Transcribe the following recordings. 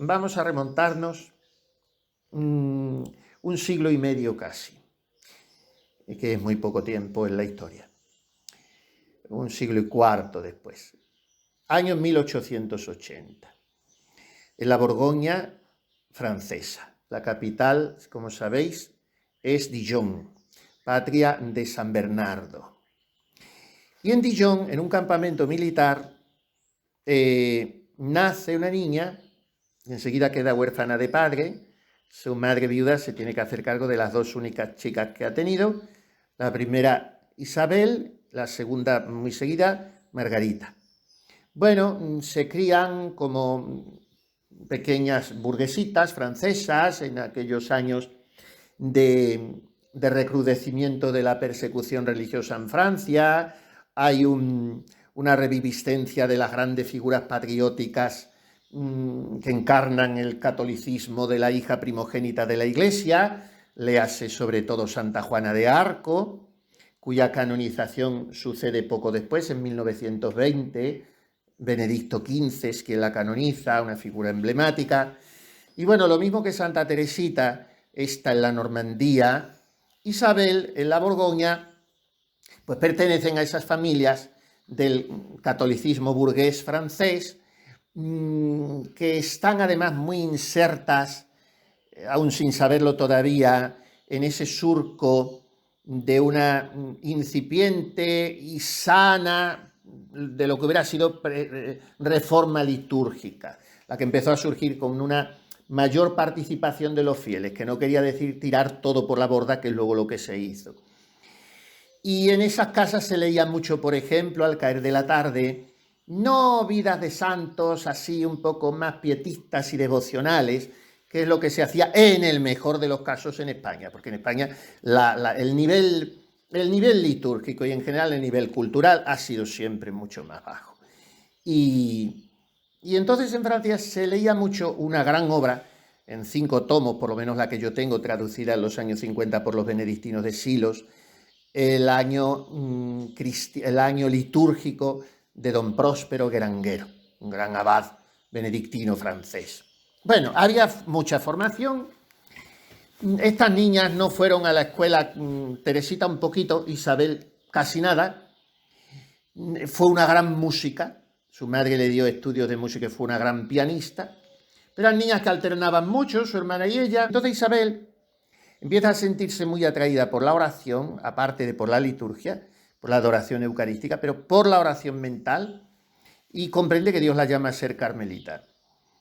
vamos a remontarnos un siglo y medio casi, que es muy poco tiempo en la historia, un siglo y cuarto después, año 1880, en la Borgoña francesa. La capital, como sabéis, es Dijon, patria de San Bernardo. Y en Dijon, en un campamento militar, nace una niña, y enseguida queda huérfana de padre. Su madre viuda se tiene que hacer cargo de las dos únicas chicas que ha tenido. La primera, Isabel, la segunda, muy seguida, Margarita. Bueno, se crían como pequeñas burguesitas francesas en aquellos años de recrudecimiento de la persecución religiosa en Francia. Hay una reviviscencia de las grandes figuras patrióticas que encarnan el catolicismo de la hija primogénita de la Iglesia, léase sobre todo Santa Juana de Arco, cuya canonización sucede poco después, en 1920, Benedicto XV es quien la canoniza, una figura emblemática. Y bueno, lo mismo que Santa Teresita está en la Normandía, Isabel en la Borgoña, pues pertenecen a esas familias del catolicismo burgués francés, que están además muy insertas, aún sin saberlo todavía, en ese surco de una incipiente y sana, de lo que hubiera sido reforma litúrgica, la que empezó a surgir con una mayor participación de los fieles, que no quería decir tirar todo por la borda, que es luego lo que se hizo. Y en esas casas se leía mucho, por ejemplo, al caer de la tarde, no vidas de santos así un poco más pietistas y devocionales, que es lo que se hacía en el mejor de los casos en España, porque en España el nivel litúrgico y en general el nivel cultural ha sido siempre mucho más bajo. Y entonces en Francia se leía mucho una gran obra, en 5 tomos, por lo menos la que yo tengo, traducida en los años 50 por los benedictinos de Silos, el año litúrgico de don Próspero Gueranguero, un gran abad benedictino francés. Bueno, había mucha formación. Estas niñas no fueron a la escuela, Teresita un poquito, Isabel casi nada. Fue una gran música, su madre le dio estudios de música y fue una gran pianista. Pero eran niñas que alternaban mucho, su hermana y ella. Entonces Isabel empieza a sentirse muy atraída por la oración, aparte de por la liturgia, por la adoración eucarística, pero por la oración mental, y comprende que Dios la llama a ser carmelita,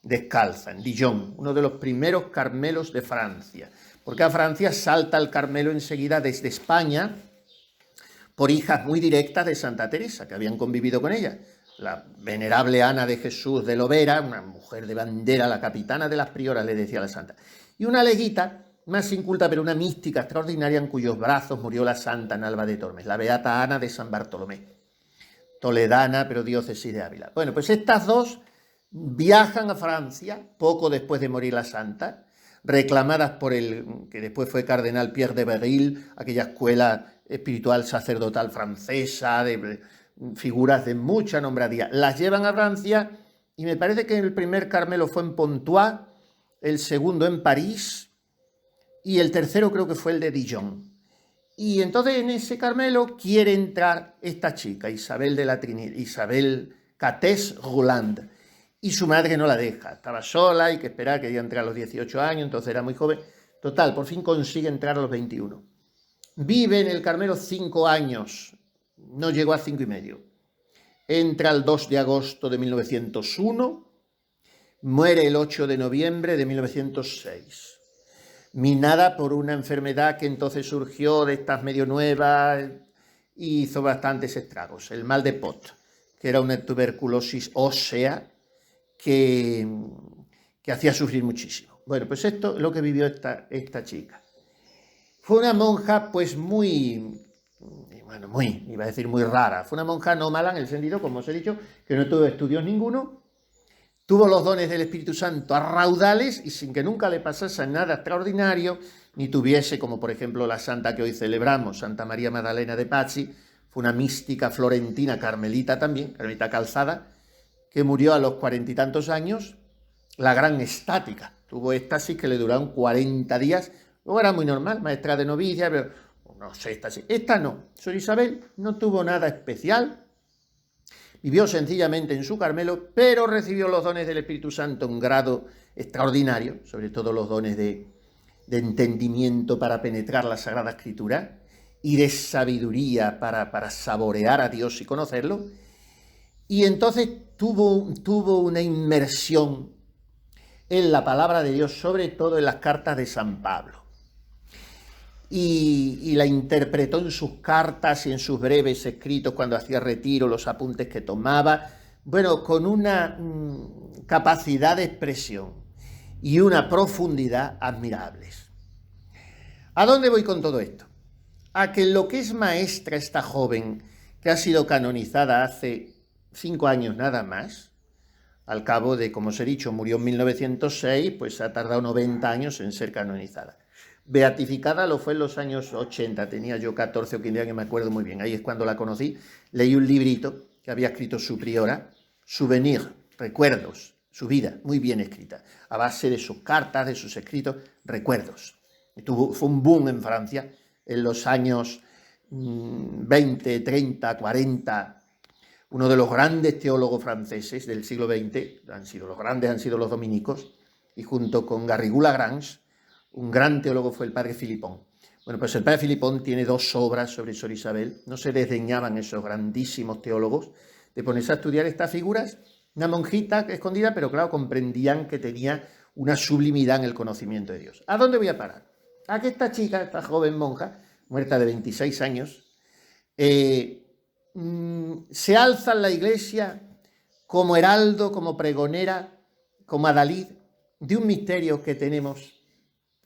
descalza, en Dijon, uno de los primeros Carmelos de Francia, porque a Francia salta el Carmelo enseguida desde España por hijas muy directas de Santa Teresa, que habían convivido con ella. La venerable Ana de Jesús de Lovera, una mujer de bandera, la capitana de las prioras, le decía a la santa, y una leguita más inculta, pero una mística extraordinaria, en cuyos brazos murió la santa en Alba de Tormes, la beata Ana de San Bartolomé, toledana, pero diócesis de Ávila. Bueno, pues estas dos viajan a Francia poco después de morir la santa, reclamadas por el que después fue cardenal Pierre de Beryl, aquella escuela espiritual sacerdotal francesa, de figuras de mucha nombradía. Las llevan a Francia y me parece que el primer Carmelo fue en Pontoise, el segundo en París y el tercero creo que fue el de Dijon. Y entonces en ese Carmelo quiere entrar esta chica, Isabel de la Trinidad, Isabel Catès Roland, y su madre no la deja. Estaba sola, hay que esperar que ella entre a los 18 años, entonces era muy joven. Total, por fin consigue entrar a los 21. Vive en el Carmelo 5 años, no llegó a 5 y medio. Entra el 2 de agosto de 1901, muere el 8 de noviembre de 1906. Minada por una enfermedad que entonces surgió de estas medio nuevas y hizo bastantes estragos, el mal de Pot, que era una tuberculosis ósea que hacía sufrir muchísimo. Bueno, pues esto es lo que vivió esta chica. Fue una monja pues muy, iba a decir muy rara, fue una monja anómala en el sentido, como os he dicho, que no tuvo estudios ninguno, tuvo los dones del Espíritu Santo a raudales y sin que nunca le pasase nada extraordinario, ni tuviese, como por ejemplo la santa que hoy celebramos, Santa María Magdalena de Pazzi, fue una mística florentina, carmelita también, carmelita calzada, que murió a los 40 y tantos años, la gran estática. Tuvo éxtasis que le duraron 40 días. Luego era muy normal, maestra de novicia, pero no sé, éxtasis. Esta no. Sor Isabel no tuvo nada especial. Vivió sencillamente en su Carmelo, pero recibió los dones del Espíritu Santo en grado extraordinario, sobre todo los dones de entendimiento para penetrar la Sagrada Escritura y de sabiduría para saborear a Dios y conocerlo. Y entonces tuvo una inmersión en la palabra de Dios, sobre todo en las cartas de San Pablo. Y la interpretó en sus cartas y en sus breves escritos cuando hacía retiro, los apuntes que tomaba, bueno, con una capacidad de expresión y una profundidad admirables. ¿A dónde voy con todo esto? A que lo que es maestra esta joven, que ha sido canonizada hace 5 años nada más, al cabo de, como os he dicho, murió en 1906, pues ha tardado 90 años en ser canonizada. Beatificada lo fue en los años 80, tenía yo 14 o 15 años, me acuerdo muy bien, ahí es cuando la conocí. Leí un librito que había escrito su priora, Souvenir, recuerdos, su vida, muy bien escrita, a base de sus cartas, de sus escritos, recuerdos. Fue un boom en Francia en los años 20, 30, 40. Uno de los grandes teólogos franceses del siglo XX, han sido los dominicos, y junto con Garrigou-Lagrange, un gran teólogo fue el padre Philippon. Bueno, pues el padre Philippon tiene 2 obras sobre Sor Isabel. No se desdeñaban esos grandísimos teólogos de ponerse a estudiar estas figuras. Una monjita escondida, pero claro, comprendían que tenía una sublimidad en el conocimiento de Dios. ¿A dónde voy a parar? A que esta chica, esta joven monja, muerta de 26 años, se alza en la iglesia como heraldo, como pregonera, como adalid de un misterio que tenemos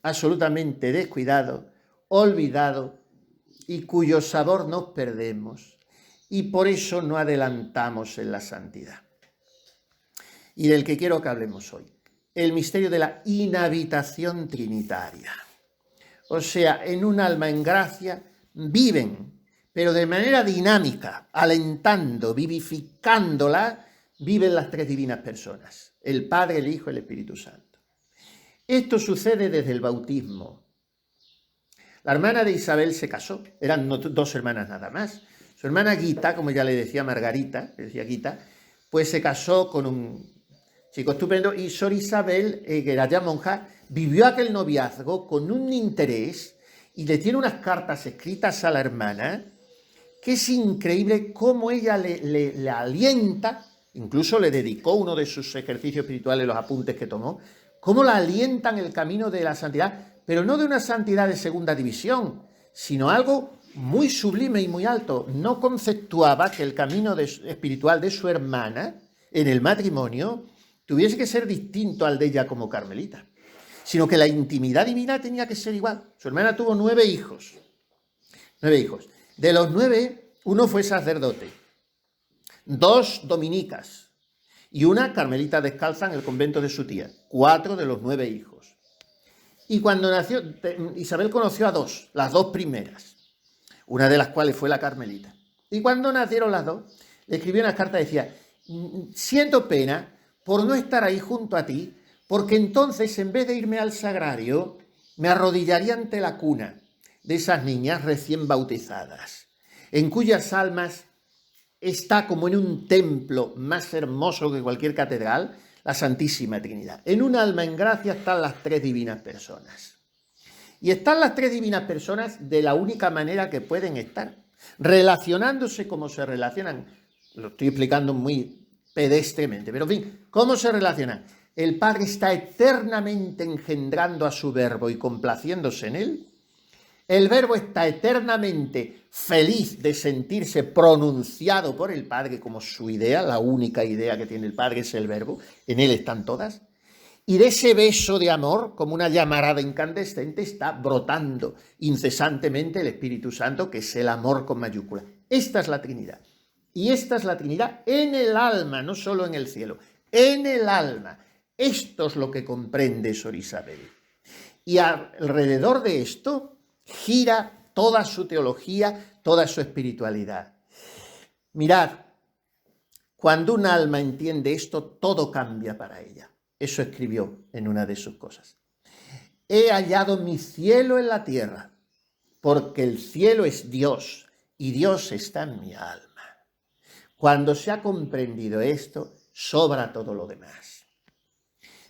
absolutamente descuidado, olvidado y cuyo sabor nos perdemos, y por eso no adelantamos en la santidad. Y del que quiero que hablemos hoy, el misterio de la inhabitación trinitaria. O sea, en un alma en gracia viven, pero de manera dinámica, alentando, vivificándola, viven las 3 divinas personas, el Padre, el Hijo y el Espíritu Santo. Esto sucede desde el bautismo. La hermana de Isabel se casó, eran 2 hermanas nada más. Su hermana Guita, como ya le decía Margarita, le decía Guita, pues se casó con un chico estupendo, y Sor Isabel, que era ya monja, vivió aquel noviazgo con un interés y le tiene unas cartas escritas a la hermana que es increíble cómo ella le alienta, incluso le dedicó uno de sus ejercicios espirituales, los apuntes que tomó, cómo la alienta en el camino de la santidad, pero no de una santidad de segunda división, sino algo muy sublime y muy alto. No conceptuaba que el camino espiritual de su hermana en el matrimonio tuviese que ser distinto al de ella como carmelita, sino que la intimidad divina tenía que ser igual. Su hermana tuvo 9 hijos. 9 hijos. De los 9, uno fue sacerdote, 2 dominicas y una carmelita descalza en el convento de su tía. 4 de los 9 hijos. Y cuando nació, Isabel conoció a 2, las 2 primeras, una de las cuales fue la carmelita. Y cuando nacieron las 2, le escribió una carta y decía: siento pena por no estar ahí junto a ti, porque entonces, en vez de irme al sagrario, me arrodillaría ante la cuna de esas niñas recién bautizadas, en cuyas almas está, como en un templo más hermoso que cualquier catedral, la Santísima Trinidad. En un alma en gracia están las 3 divinas personas. Y están las 3 divinas personas de la única manera que pueden estar, relacionándose como se relacionan. Lo estoy explicando muy pedestremente, pero en fin, ¿cómo se relacionan? El Padre está eternamente engendrando a su Verbo y complaciéndose en él. El Verbo está eternamente feliz de sentirse pronunciado por el Padre como su idea, la única idea que tiene el Padre es el Verbo, en él están todas. Y de ese beso de amor, como una llamarada incandescente, está brotando incesantemente el Espíritu Santo, que es el amor con mayúscula. Esta es la Trinidad. Y esta es la Trinidad en el alma, no solo en el cielo, en el alma. Esto es lo que comprende Sor Isabel. Y alrededor de esto gira toda su teología, toda su espiritualidad. Mirad, cuando un alma entiende esto, todo cambia para ella. Eso escribió en una de sus cosas. He hallado mi cielo en la tierra, porque el cielo es Dios y Dios está en mi alma. Cuando se ha comprendido esto, sobra todo lo demás.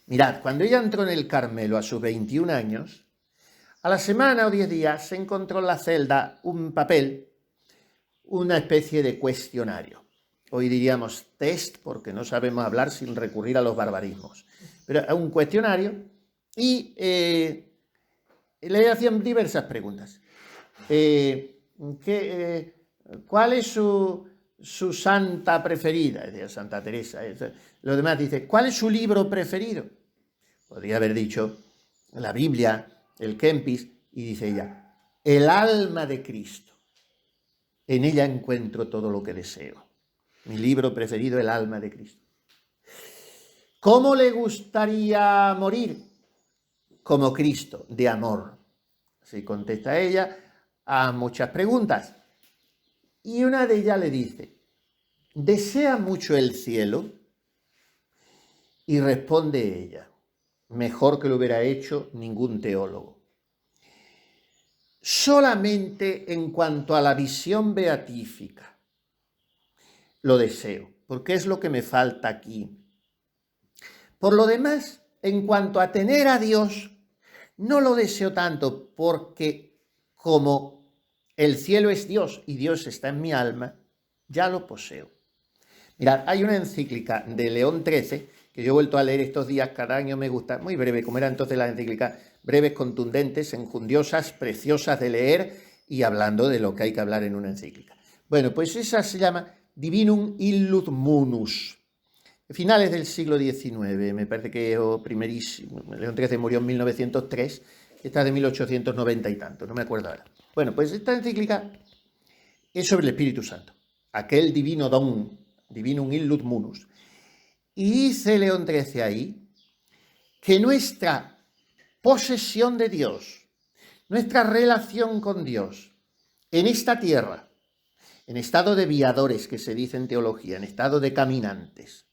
Mirad, cuando ella entró en el Carmelo a sus 21 años, a la semana o 10 días se encontró en la celda un papel, una especie de cuestionario. Hoy diríamos test, porque no sabemos hablar sin recurrir a los barbarismos. Pero es un cuestionario y le hacían diversas preguntas. ¿Cuál es su santa preferida? Decía Santa Teresa. Lo demás dice, ¿cuál es su libro preferido? Podría haber dicho la Biblia, el Kempis, y dice ella, el alma de Cristo. En ella encuentro todo lo que deseo. Mi libro preferido, el alma de Cristo. ¿Cómo le gustaría morir? Como Cristo, de amor. Así contesta ella a muchas preguntas. Y una de ellas le dice, ¿desea mucho el cielo? Y responde ella, mejor que lo hubiera hecho ningún teólogo. Solamente en cuanto a la visión beatífica, lo deseo, porque es lo que me falta aquí. Por lo demás, en cuanto a tener a Dios, no lo deseo tanto, porque como el cielo es Dios y Dios está en mi alma, ya lo poseo. Mirad, hay una encíclica de León XIII, que yo he vuelto a leer estos días, cada año me gusta, muy breve, como era entonces la encíclica, breves, contundentes, enjundiosas, preciosas de leer y hablando de lo que hay que hablar en una encíclica. Bueno, pues esa se llama Divinum Illud Munus. Finales del siglo XIX, me parece que primerísimo, León XIII murió en 1903, esta es de 1890 y tanto, no me acuerdo ahora. Bueno, pues esta encíclica es sobre el Espíritu Santo, aquel divino don, Divinum Illud Munus. Y dice León XIII ahí que nuestra posesión de Dios, nuestra relación con Dios en esta tierra, en estado de viadores, que se dice en teología, en estado de caminantes,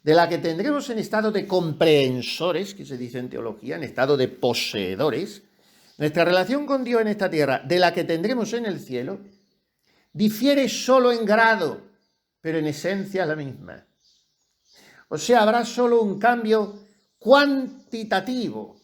de la que tendremos en estado de comprehensores, que se dice en teología, en estado de poseedores, nuestra relación con Dios en esta tierra, de la que tendremos en el cielo, difiere solo en grado, pero en esencia la misma. O sea, habrá solo un cambio cuantitativo,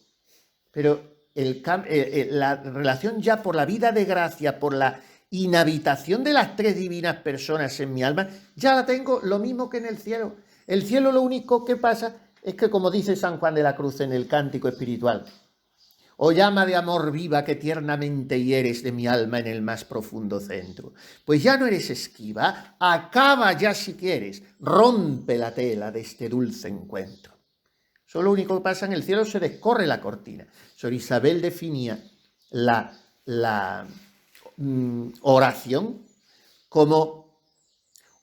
pero la relación ya por la vida de gracia, por la inhabitación de las tres divinas personas en mi alma, ya la tengo lo mismo que en el cielo. El cielo lo único que pasa es que, como dice San Juan de la Cruz en el Cántico Espiritual, oh llama de amor viva que tiernamente hieres de mi alma en el más profundo centro. Pues ya no eres esquiva, acaba ya si quieres, rompe la tela de este dulce encuentro. Eso lo único que pasa en el cielo, se descorre la cortina. Sor Isabel definía la oración como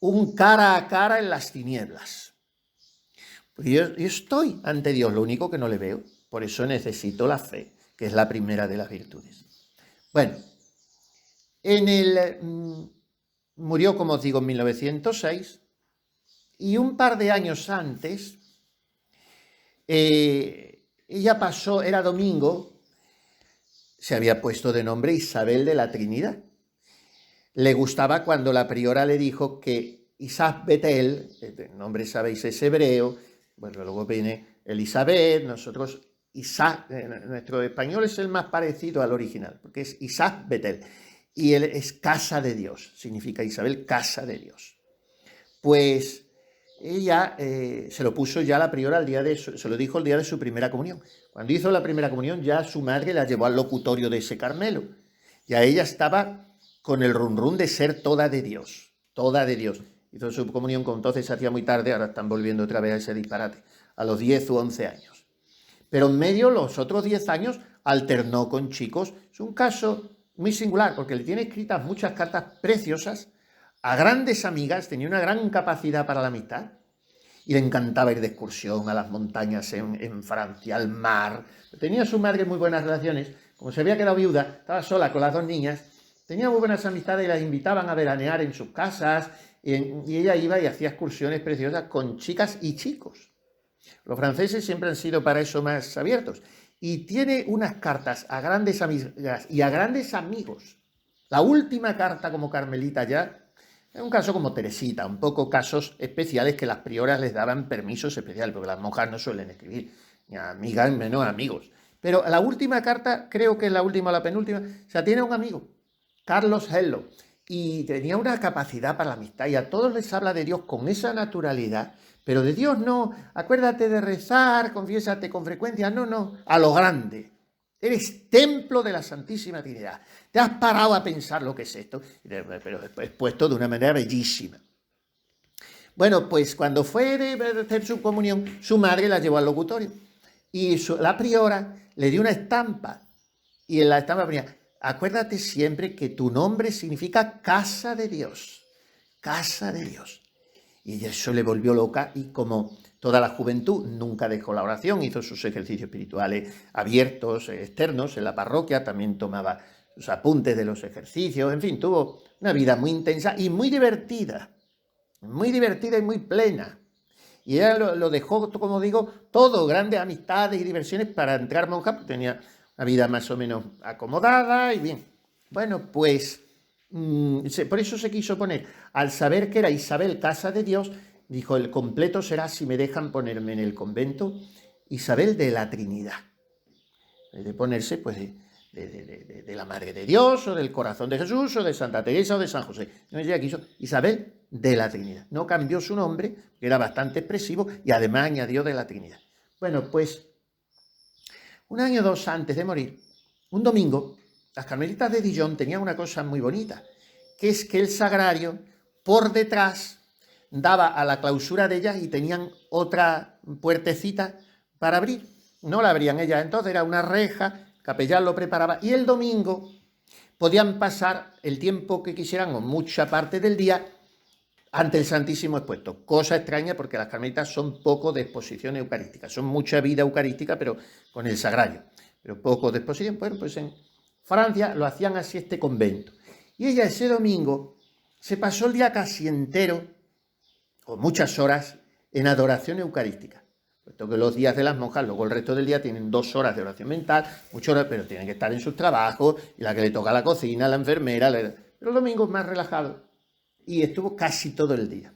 un cara a cara en las tinieblas. Porque yo estoy ante Dios, lo único que no le veo. Por eso necesito la fe, que es la primera de las virtudes. Bueno, murió, como os digo, en 1906, y un par de años antes, ella pasó, era domingo, se había puesto de nombre Isabel de la Trinidad. Le gustaba cuando la priora le dijo que Isaac Betel, el nombre sabéis es hebreo, bueno, luego viene Elizabeth, nosotros Isaac, nuestro español es el más parecido al original, porque es Isaac Betel, y él es casa de Dios, significa Isabel, casa de Dios. Pues ella se lo puso ya la priora se lo dijo el día de su primera comunión. Cuando hizo la primera comunión, ya su madre la llevó al locutorio de ese Carmelo. Ya ella estaba con el run de ser toda de Dios, toda de Dios. Hizo su comunión, con entonces se hacía muy tarde, ahora están volviendo otra vez a ese disparate, a los 10 u 11 años. Pero en medio, los otros 10 años, alternó con chicos. Es un caso muy singular, porque le tiene escritas muchas cartas preciosas a grandes amigas, tenía una gran capacidad para la amistad, y le encantaba ir de excursión a las montañas en Francia, al mar. Tenía su madre muy buenas relaciones, como se había quedado viuda, estaba sola con las dos niñas, tenía muy buenas amistades y las invitaban a veranear en sus casas, y ella iba y hacía excursiones preciosas con chicas y chicos. Los franceses siempre han sido para eso más abiertos. Y tiene unas cartas a grandes amigas y a grandes amigos. La última carta como carmelita ya, es un caso como Teresita, un poco casos especiales que las prioras les daban permisos especiales, porque las monjas no suelen escribir, ni a amigas menos amigos. Pero la última carta, creo que es la última o la penúltima, o sea, tiene un amigo, Carlos Hello, y tenía una capacidad para la amistad, y a todos les habla de Dios con esa naturalidad, pero de Dios no, acuérdate de rezar, confiésate con frecuencia, no, a lo grande. Eres templo de la Santísima Trinidad. Te has parado a pensar lo que es esto, pero expuesto de una manera bellísima. Bueno, pues cuando fue de hacer su comunión, su madre la llevó al locutorio y la priora le dio una estampa y en la estampa ponía: acuérdate siempre que tu nombre significa casa de Dios, casa de Dios. Y eso le volvió loca, y como toda la juventud nunca dejó la oración, hizo sus ejercicios espirituales abiertos, externos, en la parroquia, también tomaba sus apuntes de los ejercicios, en fin, tuvo una vida muy intensa y muy divertida y muy plena. Y ella lo dejó, como digo, todo, grandes amistades y diversiones para entrar monja, porque tenía una vida más o menos acomodada y bien. Bueno, pues por eso se quiso poner, al saber que era Isabel casa de Dios, dijo: el completo será, si me dejan ponerme en el convento, Isabel de la Trinidad. De ponerse, pues, de la Madre de Dios, o del Corazón de Jesús, o de Santa Teresa, o de San José. No, ella quiso Isabel de la Trinidad. No cambió su nombre, que era bastante expresivo, y además añadió de la Trinidad. Bueno, pues, un año o dos antes de morir, un domingo, las carmelitas de Dijon tenían una cosa muy bonita, que es que el sagrario, por detrás, daba a la clausura de ellas y tenían otra puertecita para abrir. No la abrían ellas, entonces era una reja, el capellán lo preparaba, y el domingo podían pasar el tiempo que quisieran o mucha parte del día ante el Santísimo expuesto. Cosa extraña, porque las carmelitas son poco de exposición eucarística, son mucha vida eucarística, pero con el sagrario, pero poco de exposición. Bueno, pues en Francia lo hacían así este convento. Y ella ese domingo se pasó el día casi entero, o muchas horas, en adoración eucarística. Puesto que los días de las monjas, luego el resto del día, tienen 2 horas de oración mental, muchas horas, pero tienen que estar en sus trabajos, y la que le toca la cocina, la enfermera, pero el domingo es más relajado. Y estuvo casi todo el día.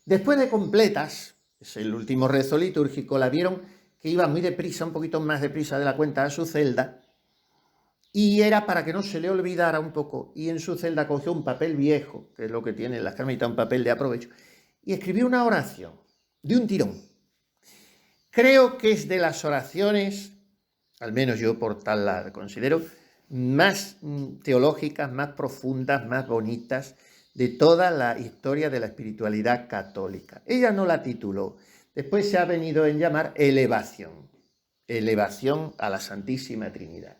Después de completas, es el último rezo litúrgico, la vieron que iba muy deprisa, un poquito más deprisa de la cuenta, a su celda, y era para que no se le olvidara un poco, y en su celda cogió un papel viejo, que es lo que tienen las carmelitas, un papel de aprovecho, y escribió una oración, de un tirón. Creo que es de las oraciones, al menos yo por tal la considero, más teológicas, más profundas, más bonitas de toda la historia de la espiritualidad católica. Ella no la tituló, después se ha venido en llamar elevación a la Santísima Trinidad.